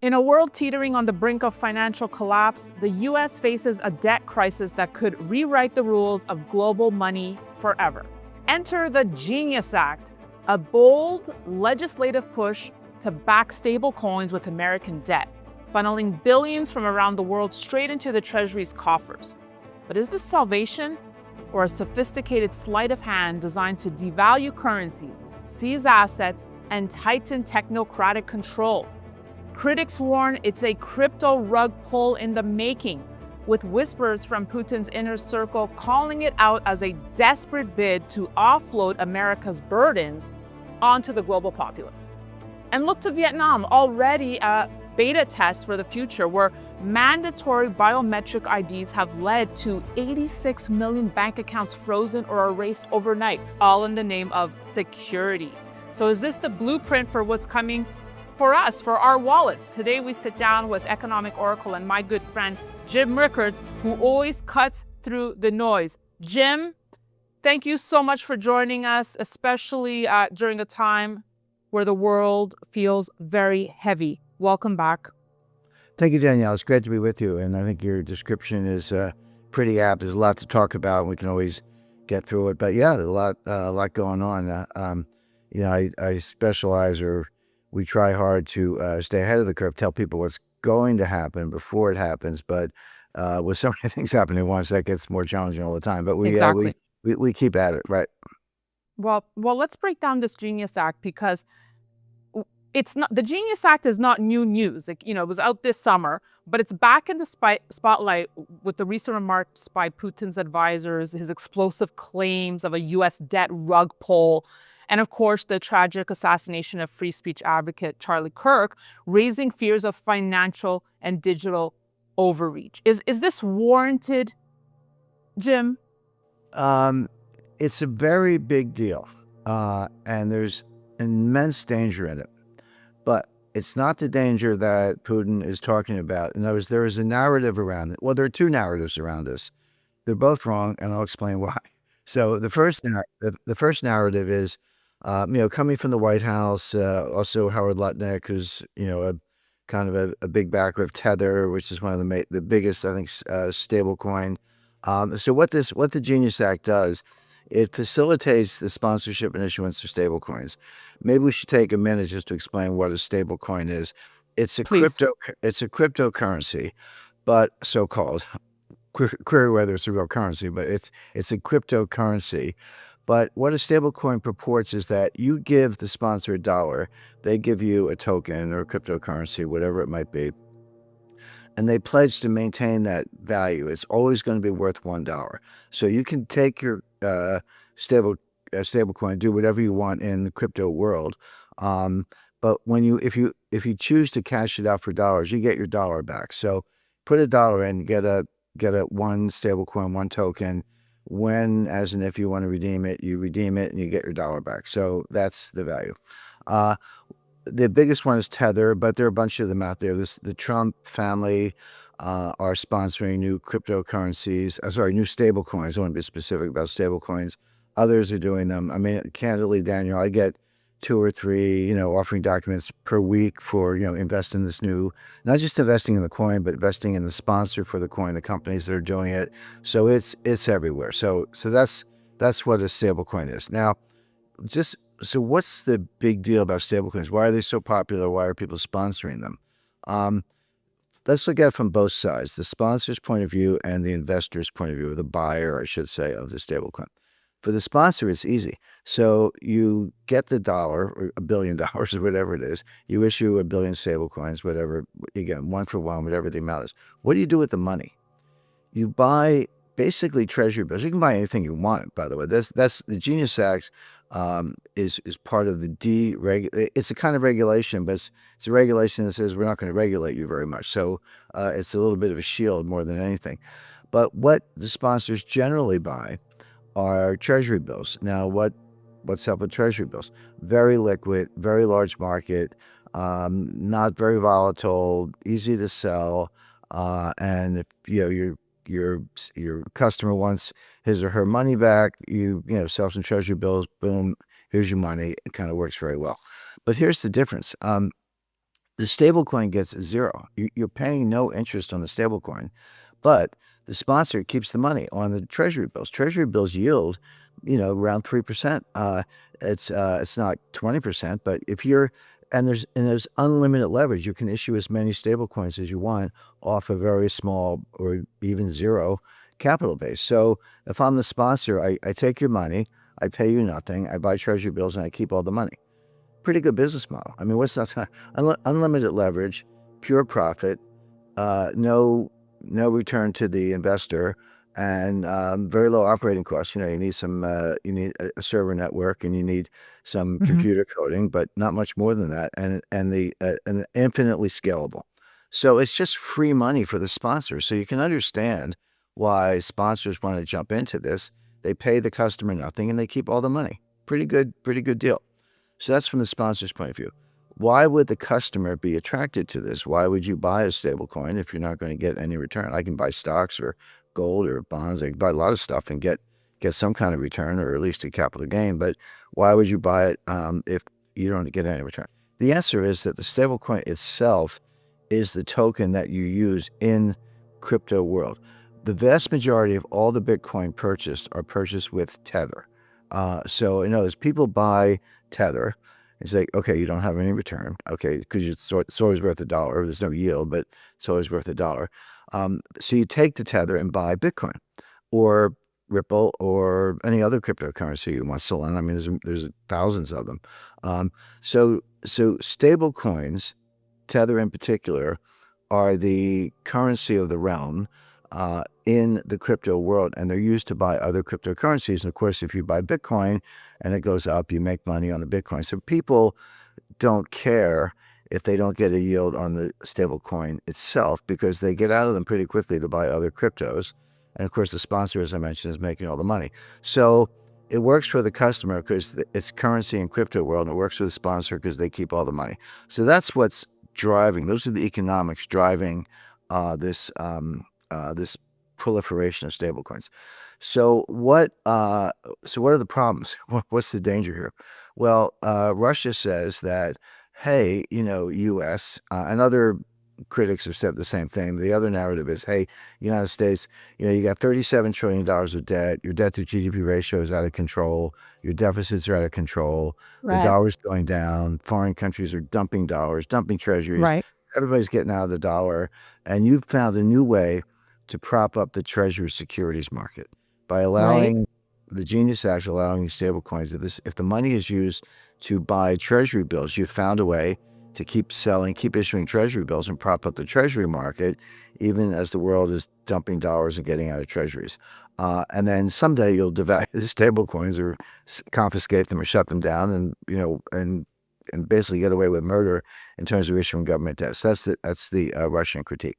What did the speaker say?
In a world teetering on the brink of financial collapse, the U.S. faces a debt crisis that could rewrite the rules of global money forever. Enter the Genius Act, a bold legislative push to back stablecoins with American debt, funneling billions from around the world straight into the Treasury's coffers. But is this salvation or a sophisticated sleight of hand designed to devalue currencies, seize assets, and tighten technocratic control? Critics warn it's a crypto rug pull in the making, with whispers from Putin's inner circle calling it out as a desperate bid to offload America's burdens onto the global populace. And look to Vietnam, already a beta test for the future, where mandatory biometric IDs have led to 86 million bank accounts frozen or erased overnight, all in the name of security. So is this the blueprint for what's coming for us, for our wallets? Today we sit down with economic oracle and my good friend Jim Rickards, who always cuts through the noise. Jim, thank you so much for joining us, especially during a time where the world feels very heavy. Welcome back. Thank you, Danielle. It's great to be with you. And I think your description is pretty apt. There's a lot to talk about, and we can always get through it. But yeah, there's a lot going on. I specialize, or we try hard to stay ahead of the curve, tell people what's going to happen before it happens. But with so many things happening at once, that gets more challenging all the time. But we keep at it, right? Well, let's break down this Genius Act, because it's not, the Genius Act is not new news. It was out this summer, but it's back in the spotlight with the recent remarks by Putin's advisors, his explosive claims of a U.S. debt rug pull, and of course, the tragic assassination of free speech advocate Charlie Kirk, raising fears of financial and digital overreach. Is this warranted, Jim? It's a very big deal, and there's immense danger in it. But it's not the danger that Putin is talking about. In other words, there is a narrative around it. Well, there are two narratives around this. They're both wrong, and I'll explain why. So the first narrative is, coming from the White House, also Howard Lutnick, who's a big backer of Tether, which is one of the biggest, I think, stable coin. So what the Genius Act does, it facilitates the sponsorship and issuance of stable coins. Maybe we should take a minute just to explain what a stable coin is. It's a cryptocurrency, but so-called. Query whether it's a real currency, but it's a cryptocurrency. But what a stablecoin purports is that you give the sponsor $1, they give you a token or a cryptocurrency, whatever it might be, and they pledge to maintain that value. It's always going to be worth $1. So you can take your stablecoin, do whatever you want in the crypto world, but if you choose to cash it out for dollars, you get your $1 back. So put $1 in, get a one stablecoin, one token. When, as and if you want to redeem it, you redeem it and you get your $1 back. So that's the value. The biggest one is Tether, but there are a bunch of them out there. The Trump family are sponsoring new cryptocurrencies. New stable coins. I want to be specific about stable coins. Others are doing them. I mean, candidly, Daniel, I get 2 or 3, offering documents per week for, invest in this new, not just investing in the coin, but investing in the sponsor for the coin, the companies that are doing it. So it's everywhere. So that's what a stable coin is. Now, so what's the big deal about stable coins? Why are they so popular? Why are people sponsoring them? Let's look at it from both sides, the sponsor's point of view and the investor's point of view, or the buyer, I should say, of the stablecoin. For the sponsor, it's easy. So you get the $1 or $1 billion or whatever it is. You issue 1 billion stablecoins, whatever, you get 1 for 1, whatever the amount is. What do you do with the money? You buy basically treasury bills. You can buy anything you want, by the way. That's the Genius Act is part of the it's a kind of regulation, but it's a regulation that says we're not going to regulate you very much. So it's a little bit of a shield more than anything. But what the sponsors generally buy are treasury bills. Now, what's up with treasury bills? Very liquid, very large market, not very volatile, easy to sell, and if your customer wants his or her money back, you sell some treasury bills, boom, here's your money. It kind of works very well. But here's the difference. The stablecoin gets zero. You're paying no interest on the stablecoin, but the sponsor keeps the money on the treasury bills. Treasury bills yield, around 3%. It's not 20%, but if you're and there's unlimited leverage. You can issue as many stablecoins as you want off a very small or even zero capital base. So if I'm the sponsor, I take your money, I pay you nothing, I buy treasury bills, and I keep all the money. Pretty good business model. I mean, what's not unlimited leverage, pure profit, no return to the investor, and very low operating costs. You need you need a server network, and you need some computer coding, but not much more than that, and infinitely scalable. So it's just free money for the sponsor. So you can understand why sponsors want to jump into this. They pay the customer nothing, and they keep all the money. Pretty good deal. So that's from the sponsor's point of view. Why would the customer be attracted to this? Why would you buy a stable coin if you're not going to get any return? I can buy stocks or gold or bonds. I can buy a lot of stuff and get some kind of return, or at least a capital gain. But why would you buy it if you don't get any return? The answer is that the stable coin itself is the token that you use in crypto world. The vast majority of all the Bitcoin purchased are purchased with Tether. So in other words, people buy Tether. It's like, okay, you don't have any return. Okay, because it's always worth $1. There's no yield, but it's always worth $1. So you take the Tether and buy Bitcoin or Ripple or any other cryptocurrency you want, Solana. I mean, there's thousands of them. So stable coins, Tether in particular, are the currency of the realm in the crypto world, and they're used to buy other cryptocurrencies. And of course, if you buy Bitcoin and it goes up, you make money on the Bitcoin. So people don't care if they don't get a yield on the stable coin itself, because they get out of them pretty quickly to buy other cryptos. And of course, the sponsor, as I mentioned, is making all the money. So it works for the customer because it's currency in crypto world, and it works for the sponsor because they keep all the money. So that's what's driving. Those are the economics driving this proliferation of stablecoins. So what are the problems? What's the danger here? Well, Russia says that, hey, U.S. And other critics have said the same thing. The other narrative is, hey, United States, you got $37 trillion of debt. Your debt to GDP ratio is out of control. Your deficits are out of control. The dollar's going down. Foreign countries are dumping dollars, dumping treasuries. Right. Everybody's getting out of the dollar. And you've found a new way to prop up the Treasury securities market by allowing the Genius Act, allowing these stable coins. If the money is used to buy Treasury bills, you've found a way to keep issuing Treasury bills and prop up the Treasury market, even as the world is dumping dollars and getting out of Treasuries. And then someday you'll devalue the stable coins, or confiscate them, or shut them down, and basically get away with murder in terms of issuing government debt. So that's the Russian critique.